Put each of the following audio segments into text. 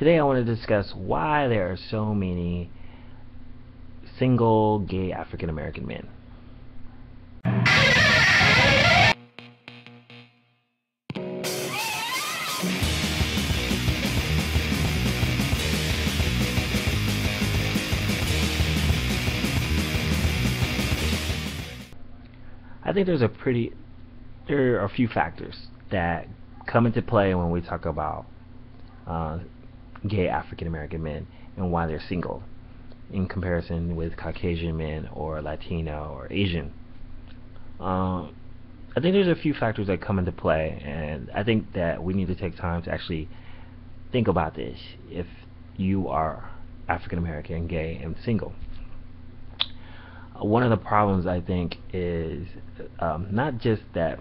Today I want to discuss why there are so many single gay African American men. I think there are a few factors that come into play when we talk about gay African American men and why they're single in comparison with Caucasian men or Latino or Asian. I think there's a few factors that come into play, and I think that we need to take time to actually think about this if you are African American, gay, and single. One of the problems, I think, is not just that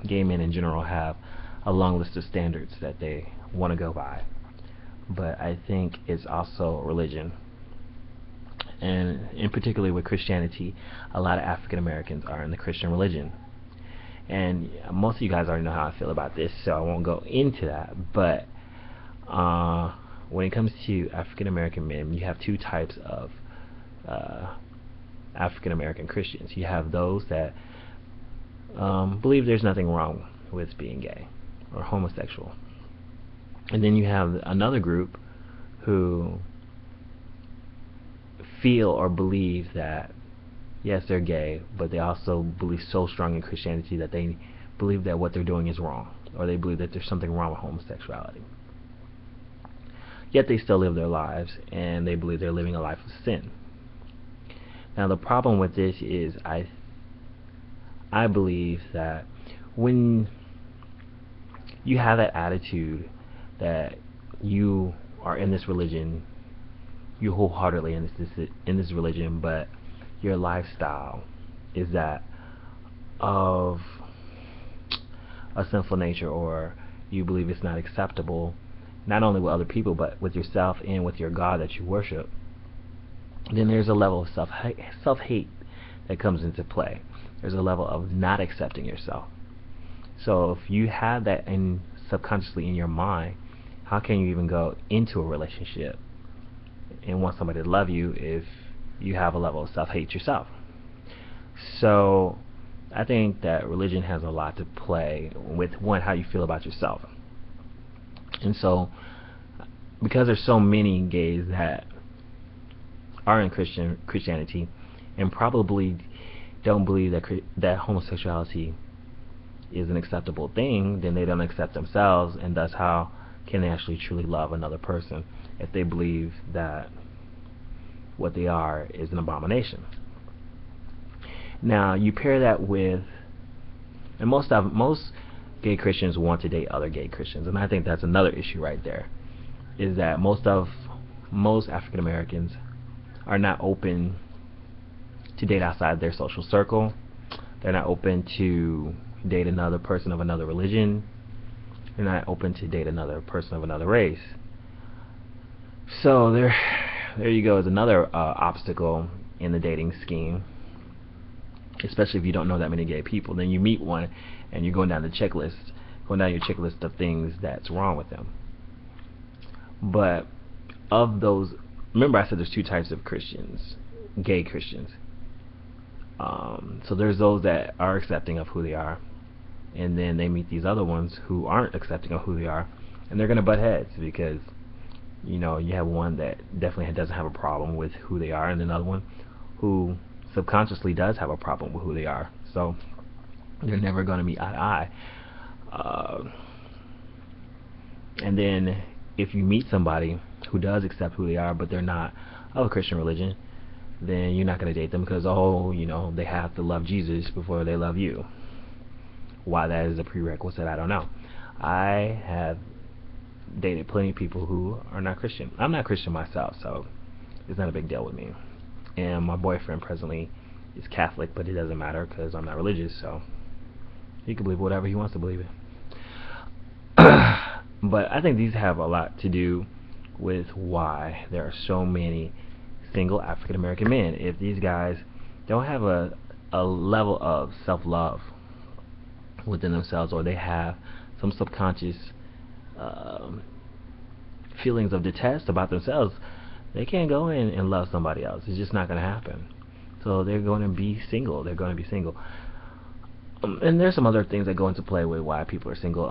gay men in general have a long list of standards that they want to go by, but I think it's also religion. And in particular with Christianity, a lot of African Americans are in the Christian religion. And most of you guys already know how I feel about this, so I won't go into that. But when it comes to African American men, you have two types of African American Christians. You have those that believe there's nothing wrong with being gay or homosexual. And then you have another group who feel or believe that yes, they're gay, but they also believe so strong in Christianity that they believe that what they're doing is wrong, or they believe that there's something wrong with homosexuality. Yet they still live their lives, and they believe they're living a life of sin. Now the problem with this is I believe that when you have that attitude that you are in this religion, you wholeheartedly in this religion, but your lifestyle is that of a sinful nature, or you believe it's not acceptable, not only with other people but with yourself and with your God that you worship, then there's a level of self-hate that comes into play. There's a level of not accepting yourself. So if you have that subconsciously in your mind, how can you even go into a relationship and want somebody to love you if you have a level of self-hate yourself? So I think that religion has a lot to play with, one, how you feel about yourself. And so because there's so many gays that are in Christianity and probably don't believe that homosexuality is an acceptable thing, then they don't accept themselves, and thus how can they actually truly love another person if they believe that what they are is an abomination? Now you pair that with, and most gay Christians want to date other gay Christians, and I think that's another issue right there, is that most African Americans are not open to date outside their social circle. They're not open to date another person of another religion. They're not open to date another person of another race. So there you go, is another obstacle in the dating scheme, especially if you don't know that many gay people. Then you meet one and you're going down your checklist of things that's wrong with them. But of those, remember I said there's two types of Christians, gay Christians. So there's those that are accepting of who they are, and then they meet these other ones who aren't accepting of who they are, and they're going to butt heads because you have one that definitely doesn't have a problem with who they are, and another one who subconsciously does have a problem with who they are. So they're never going to meet eye to eye. And then if you meet somebody who does accept who they are but they're not of a Christian religion, then you're not going to date them because they have to love Jesus before they love you. Why that is a prerequisite, I don't know. I have dated plenty of people who are not Christian. I'm not Christian myself, so it's not a big deal with me. And my boyfriend presently is Catholic, but it doesn't matter because I'm not religious, so he can believe whatever he wants to believe in. But I think these have a lot to do with why there are so many single African American men. If these guys don't have a level of self-love within themselves, or they have some subconscious feelings of detest about themselves, they can't go in and love somebody else. It's just not going to happen. So they're going to be single. They're going to be single. And there's some other things that go into play with why people are single.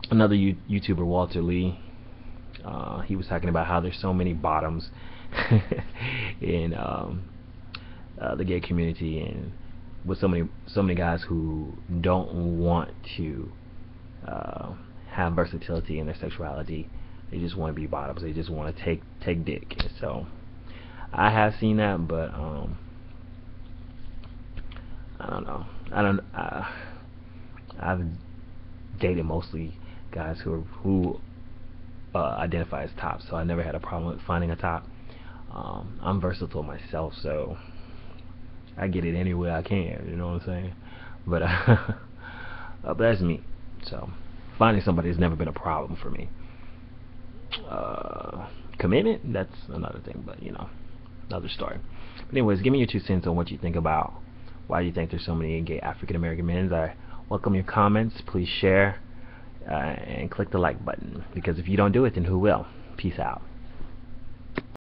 Another YouTuber, Walter Lee, he was talking about how there's so many bottoms in the gay community, and with so many guys who don't want to have versatility in their sexuality. They just want to be bottoms. They just want to take dick. And so I have seen that, but I don't know. I've dated mostly guys who identify as tops, so I never had a problem with finding a top. I'm versatile myself, so I get it any way I can. You know what I'm saying? But but that's me. So finding somebody has never been a problem for me. Commitment, that's another thing, but another story. But anyways, give me your 2 cents on what you think about why you think there's so many gay African American men. I welcome your comments. Please share and click the like button, because if you don't do it, then who will? Peace out.